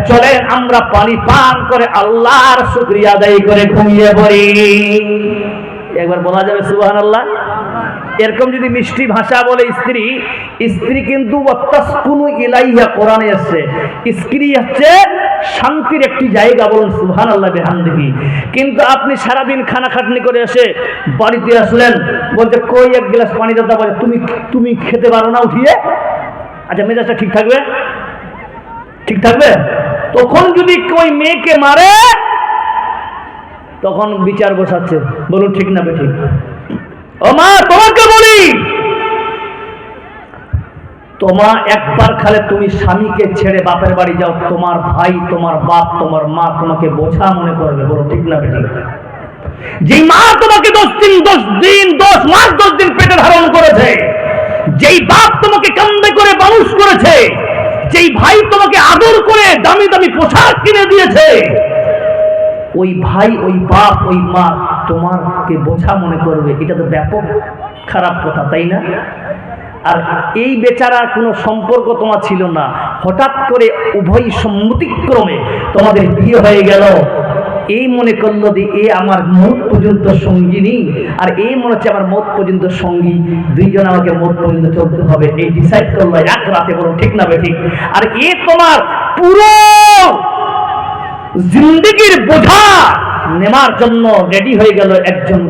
চলেন আমরা পানি পান করে আল্লাহর শুকরিয়া আদায় করে ঘুমিয়ে পড়ি। একবার বলা যাবে সুবহানাল্লাহ? এরকম যদি মিষ্টি ভাষা বলে স্ত্রী, স্ত্রী কিন্তু ওয়াতাসকুনু ইলাইহা কোরআনে আছে, স্ত্রী হচ্ছে শান্তির একটি জায়গা, বলুন সুবহানাল্লাহ বিহামদিহি। কিন্তু আপনি সারাদিন খানা খাটনি করে এসে বাড়িতে আসলেন, বলতে কই এক গ্লাস পানি দাও, বলে তুমি খেতে পারো না উঠিয়ে? আচ্ছা, মেজাজটা ঠিক থাকবে? ঠিক থাকবে? তখন যদি কই মেয়েকে মারে, তখন বিচার বসাচ্ছে, বলুন ঠিক না বেঠিক? ও মা, তোমাকে বলি, তোমা একবার খালে তুমি স্বামীকে ছেড়ে বাপের বাড়ি যাও, তোমার ভাই, তোমার বাপ, তোমার মা তোমাকে বোঝা মনে করবে, বলো ঠিক না বেঠিক? যেই মা তোমাকে 10 দিন 10 মাস 10 দিন পেটে ধারণ করেছে, যেই বাপ তোমাকে কান্দে করে মানুষ করেছে, যেই ভাই তোমাকে আদর করে দামি দামি পোশাক কিনে দিয়েছে, ওই ভাই, ওই বাপ, ওই মা তোমাকে বোঝা মনে করবে, এটা তো ব্যাপক খারাপ কথা, তাই না? আর এই বেচারার কোনো সম্পর্ক তোমার ছিল না, হঠাৎ করে উভয় সম্মতিক্রমে তোমাদের বিয়ে হয়ে গেল। এই মনে করলো যে এ আমার মত পর্যন্ত সঙ্গিনী, আর এই মনে হচ্ছে আমার মত পর্যন্ত সঙ্গী, দুইজন আমাকে মত পর্যন্ত চলতে হবে, এই ডিসাইড করলো এক রাতে, বলো ঠিক না বেঠিক? আর এ তোমার পুরো জিন্দেগির বোঝা নেমার জন্য রেডি হয়ে গেল একজন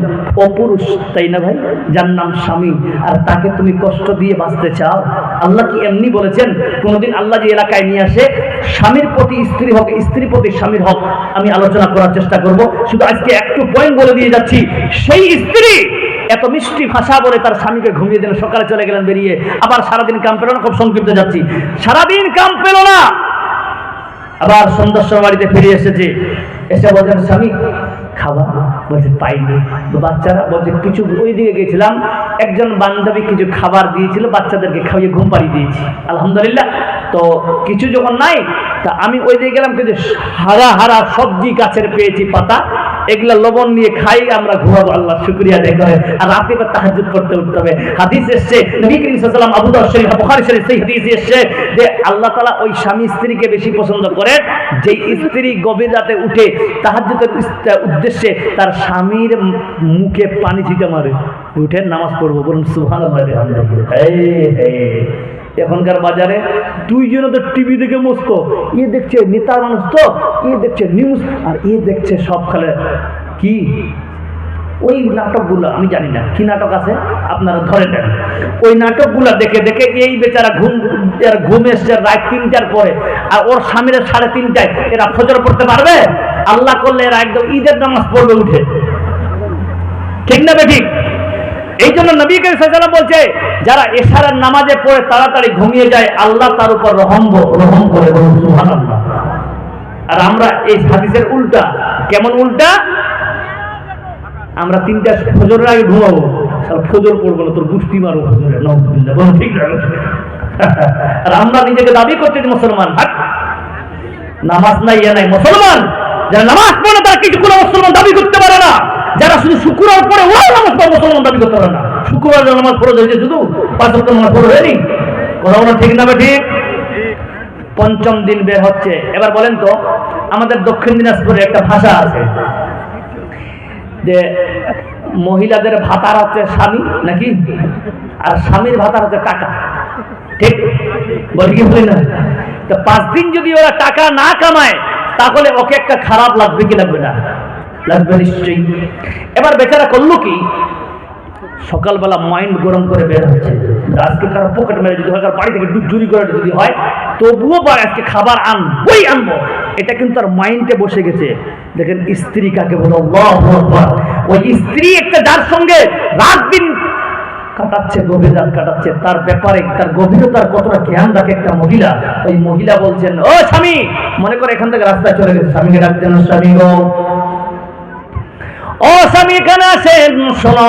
অপুরুষ, তাই না ভাই? যার নাম স্বামী, আর তাকে তুমি কষ্ট দিয়ে বাঁচতে চাও? আল্লাহ কি এমনি বলেছেন? কোনদিন আল্লাহ যে এলাকায় নিয়ে আসে, স্বামীর প্রতি স্ত্রী হক, স্ত্রীর প্রতি স্বামীর হক, আমি আলোচনা করার চেষ্টা করব। শুধু আজকে একটু পয়েন্ট বলে দিয়ে যাচ্ছি। সেই স্ত্রী এত মিষ্টি ভাষা বলে তার স্বামীকে ঘুমিয়ে দিলেন, সকালে চলে গেলেন বেরিয়ে, আবার সারাদিন কাম পেল না, খুব সংক্ষিপ্ত যাচ্ছি, সারাদিন কাম পেল না, আবার সন্ধ্যার সময় বাড়িতে ফিরে এসেছে, এসে বলছেন স্বামী খাবার, বলছে পাইনি। বাচ্চারা বলছে কিছু, ওই দিকে গেছিলাম, একজন বান্ধবী কিছু খাবার দিয়েছিল, বাচ্চাদেরকে খাইয়ে ঘুম পাড়িয়ে দিয়েছি, আলহামদুলিল্লাহ। তো কিছু যখন নাই, তা আমি ওই দিকে গেলাম, কিছু হারা হারা সবজি গাছের পেয়েছি পাতা, এগুলা লবণ নিয়ে খাই, আমরা ঘুমাবো, আল্লাহ শুকরিয়া আদায় করে। আর রাতে বা তাহাজ্জুদ পড়তে উঠতে হবে। হাদিস এসছে, নবী করিম সাল্লাল্লাহু আলাইহি ওয়াসাল্লাম, আবু দাউদ শরীফ, বুখারী শরীফ, সেই হাদিস এসছে যে আল্লাহ তাআলা ওই স্বামী স্ত্রীকে বেশি পছন্দ করেন যেই স্ত্রী গভীর রাতে উঠে তাহাজ্জুদের উদ্দেশ্যে তার স্বামীর মুখে পানি ছিটা মারে, উঠে নামাজ পড়বো, বলুন সুবহানাল্লাহ। এখনকার বাজারে দুইজনে তো টিভি দেখে মস্ত, ইয়ে দেখছে নেতার মানুষ, তো ইয়ে দেখছে নিউজ, আর ইয়ে দেখছে সব খালে কি ওই নাটকগুলো, আমি জানি না কি নাটক আছে, আপনারা ধরে নেন। ওই নাটকগুলো দেখে দেখে এই বেচারা ঘুম এসছে রাত 3টার পরে, আর ওর স্বামীরা 3:30টায়, এরা ফজর পড়তে পারবে? আল্লাহ করলে এরা একদম ঈদের নামাজ পড়বে উঠে। ঠিক না বেঠিক? এই জন্য নবী করিম সাল্লাল্লাহু আলাইহি ওয়াসাল্লাম বলছে, যারা এশারের নামাজে পড়ে তাড়াতাড়ি ঘুমিয়ে যায়, আল্লাহ তার উপর রহম করে, বলুন সুবহানাল্লাহ। আর আমরা এই হাদিসের উল্টা। কেমন উল্টা? আমরা 3টা ফজরের আগে ঘুমাবো, ফজর পড়বো না, তোর গুষ্টি মারো ফজরে, নাউযুবিল্লাহ, বলুন ঠিক না? আর আমরা নিজেকে দাবি করতে মুসলমান, নামাজ নাই ইয়া নাই, মুসলমান। যারা নামাজ পড়ে তারা কিছু কোনো মুসলমান দাবি করতে পারে না। যারা শুধু শুক্রবার পড়ে ওরাও নামাজ পড়ে, মুসলমান দাবি করতে পারে না। শুক্রবার নামাজ পড়ে হয়েছে, শুধু 5 ওয়াক্ত নামাজ পড়ে হয়নি। কথা বলা ঠিক না ঠিক? 5ম দিন বের হচ্ছে। এবার বলেন তো, আমাদের দক্ষিণ দিনাজপুরে একটা ভাষা আছে যে মহিলাদের ভাতার হচ্ছে স্বামী নাকি, আর স্বামীর ভাতার হচ্ছে টাকা। ঠিক বলি কি বলি না? তো 5 দিন যদি ওরা টাকা না কামায়, তাহলে ওকে একটা খারাপ লাগবে কি লাগবে না? লাগবে নিশ্চয়ই। এবার বেচারা করলো কি, সকালবেলা মাইন্ড গরম করে বের হচ্ছে, আজকে কারো পকেট মেরে যদি হয়, কারো বাড়ি থেকে চুরি করে যদি হয়, তবুও আজকে খাবার আনবো। এটা কিন্তু তার মাইন্ডে বসে গেছে। দেখেন স্ত্রী কাকে বলো, আল্লাহু আকবার। ওই স্ত্রী একটা যার সঙ্গে রাত দিন কাটাচ্ছে, গভীর রাত কাটাচ্ছে, তার ব্যাপারে তার গভীরতার কতটা জ্ঞান রাখে একটা মহিলা। ওই মহিলা বলছেন, ও স্বামী, মনে করে এখান থেকে রাস্তায় চলে গেছে, স্বামীকে ডাকতেন, স্বামী গো, ও স্বামী এখানে আসেন, শোনো,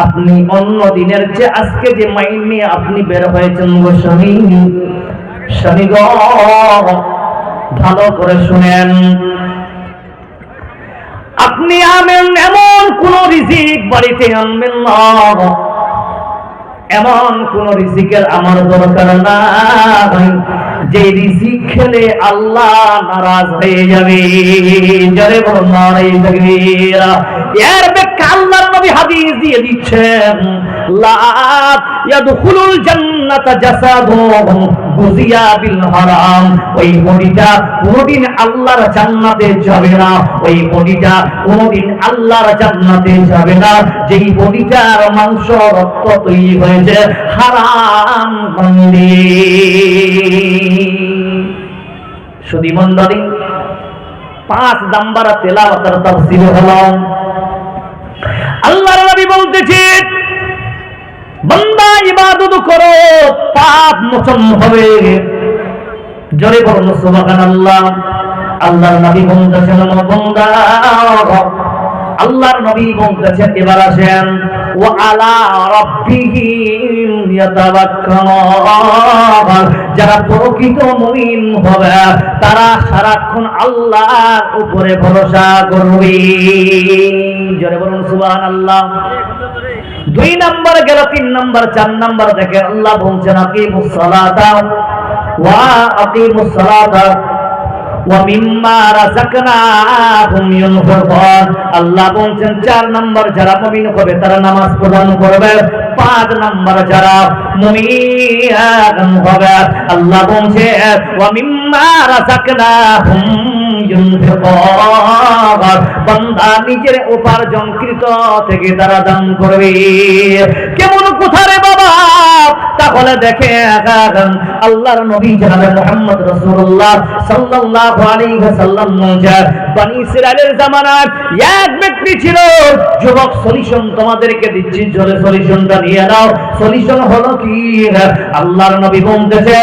আপনি অন্য দিনের চেয়ে আজকে যে মাইন্ড নিয়ে আপনি বের হয়েছেন গো স্বামী, স্বামী গো, ভালো করে শুনেন, আপনি এমন কোন রিজিক বাড়িতে আনবেন না, এমন কোন রিজিকের আমার দরকার নাই যে রিজিক খেলে আল্লাহ নারাজ হয়ে যাবে। জোরে বলুন নারায়ে তাকবীর। এর ব্যাখ্যা আল্লাহর নবী হাদিস দিয়ে দিচ্ছেন, লা ইয়াদখুলুল জান্নাতা জাসাদুহু গুযিয়া বিল হারাম। ওই বডিটা কোনদিন আল্লাহর জান্নাতে যাবে না, ওই বডিটা কোনদিন আল্লাহর জান্নাতে যাবে না যেই বডিটার মাংস রক্ত তৈরি হয়েছে হারাম গন্ধে। শুধু মন্ডলী, 5 নাম্বার তেলাওয়াতের তাফসীর হলো, আল্লাহর নবী বলতেছেন, বান্দা ইবাদত করো, পাপ মোচন হবে। জোরে বলুন সুবহানাল্লাহ। আল্লাহর নবী বলতেছেন, বান্দা, আল্লাহর নবী বলতেছেন, এবার আসেন, ওয়া আলা রাব্বিহিম ইয়াতাওয়াক্কালুন। যারা প্রকৃত মুমিন হবে তারা সারাক্ষণ আল্লাহর উপরে ভরসা করবে। জোরে বলুন সুবহানাল্লাহ। 2 নাম্বার গেল, 3 নাম্বার, 4 নাম্বার দেখে আল্লাহ বলছেন, আকিমুস সালাতা ওয়া আকিমুস সালাতা ওয়া মিম্মা রাযাকনাহুম ইউনফিকুন। আল্লাহ বলছেন 4 নাম্বার যারা মুমিন হবে তারা নামাজ প্রদান করবে। 5 নাম্বার যারা মুমিন হবে আল্লাহ বলছেন ওয়া মিম্মা রাযাকনাহুম ইউনফিকুন। বান্দা নিজের উপার্জনকৃত থেকে তারা দান করবে। কেমন কথা রে বাবা? তাহলে দেখে আল্লাহর নবী জনাবে মুহাম্মদ রাসূলুল্লাহ সাল্লাল্লাহু আলাইহি ওয়াসাল্লাম বনি ইসরাইলের জামানায় এক ব্যক্তি ছিল, যুবক, সলিউশন তোমাদেরকে দিচ্ছি, জোরে সলিউশনটা নিয়ে নাও। সলিউশন হলো কি? আল্লাহর নবী বলতেছে,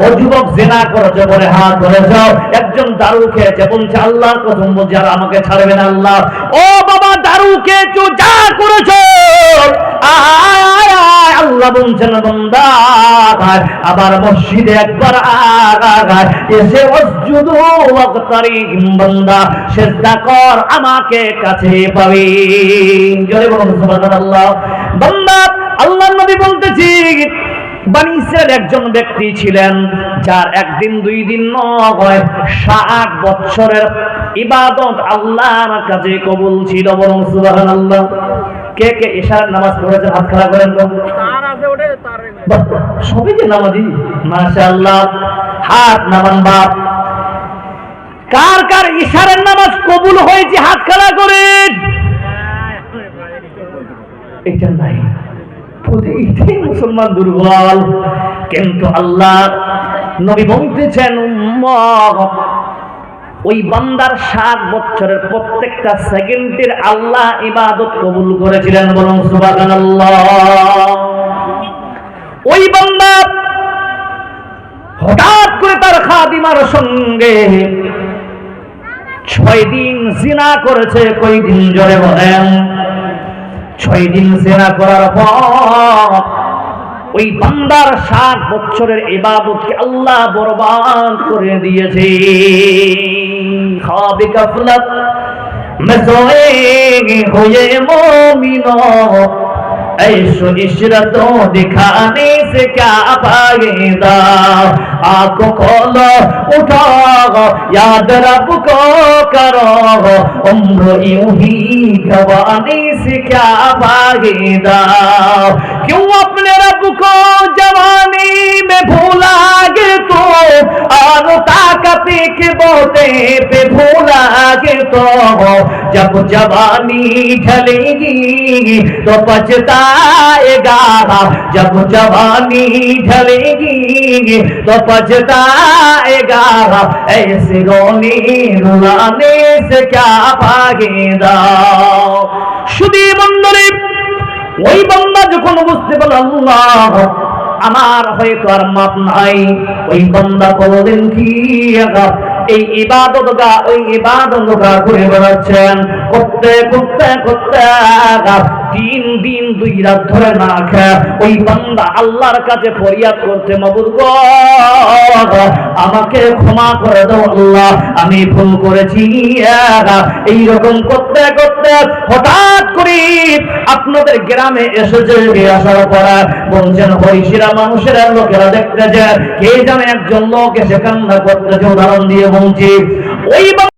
ও যুবক, জিনা করেছে বলে হাত ধরেছো, একজন দারু খেয়েছে, বলছে আল্লাহর কসম বলছে আর আমাকে ছাড়বে না আল্লাহ। ও বাবা, দারু খেয়েছো, যা করেছো, আল্লাহ বলছেন বান্দা আবার মসজিদে একবার এসে ওয়াসজুদু ওয়াকতারিম, বান্দা সিজদা কর, আমাকে কাছে পাবে। জোরে বলুন সুবহানাল্লাহ। বান্দা, আল্লাহর নবী বলতেছি, বনি ইসরাইল একজন ব্যক্তি ছিলেন যার 1 দিন 2 দিন নয় 60 বছরের ইবাদত আল্লাহর কাছে কবুল ছিল। বলুন সুবহানাল্লাহ। কে কে ইশারার নামাজ পড়েছেন? হাত খাড়া করেন তো। সবই যে নামাজি, মাশাআল্লাহ, হাত নামান বাপ। কার কার ইশারার নামাজ কবুল হয়েছে হাত খাড়া করেন। এটা নাই, এটাই মুসলমান দুর্বল। কিন্তু আল্লাহ নবী বলতেছেন, উম্মত, ওই বান্দার 7 বছরের প্রত্যেকটা সেকেন্ডের আল্লাহ ইবাদত কবুল করেছিলেন, বলুন সুবহানাল্লাহ। ওই বান্দা হঠাৎ করে তার খাদিমার সঙ্গে 6 দিন জিনা করেছে। কয়দিন জোরে বলেন? 6 দিন জিনা করার পর ওই বান্দার 7 বছরের ইবাদতকে আল্লাহ বরবাদ করে দিয়েছে। খাবে গফলত में सोए हुए मोमिनों, ऐशो इशरतों दिखाने से क्या फायदा। आंखों खोलो उठाओ याद रब को करो, उम्र यूं ही गवाने से क्या फायदा। क्यों अपने रब को जवानी में भूला गे तो, और ताकत के बोते पे भूला गे तो, जब जवानी ढलेगी तो पछताएगा, जब जवानी ढलेगी तो पछताएगा, ऐसे रोने रुलाने से क्या फायदा। শুধু বন্ধুরে ওই বান্দা যখন বুঝতে পারল আল্লাহ আমার হয়তো আর মাপ নাই, ওই বান্দা বললেন কি এই ইবাদতগা ওই ইবাদতগা ঘুরে বেড়াচ্ছেন, করতে করতে করতে 3 দিন 2 রাত ধরে না খেয়ে ওই বান্দা আল্লাহর কাছে ফরিয়াদ করতে, মাবুদ গো আমাকে ক্ষমা করে দাও আল্লাহ, আমি ভুল করেছি। এইরকম করতে করতে হঠাৎ করে আপনাদের গ্রামে এসেছে। আসার পর বলছেন হরিশিরা মানুষেরা লোকেরা দেখতে যায় কে জানে একজন লোক এসে কান্না করতেছে। উদাহরণ দিয়ে বলছি ওই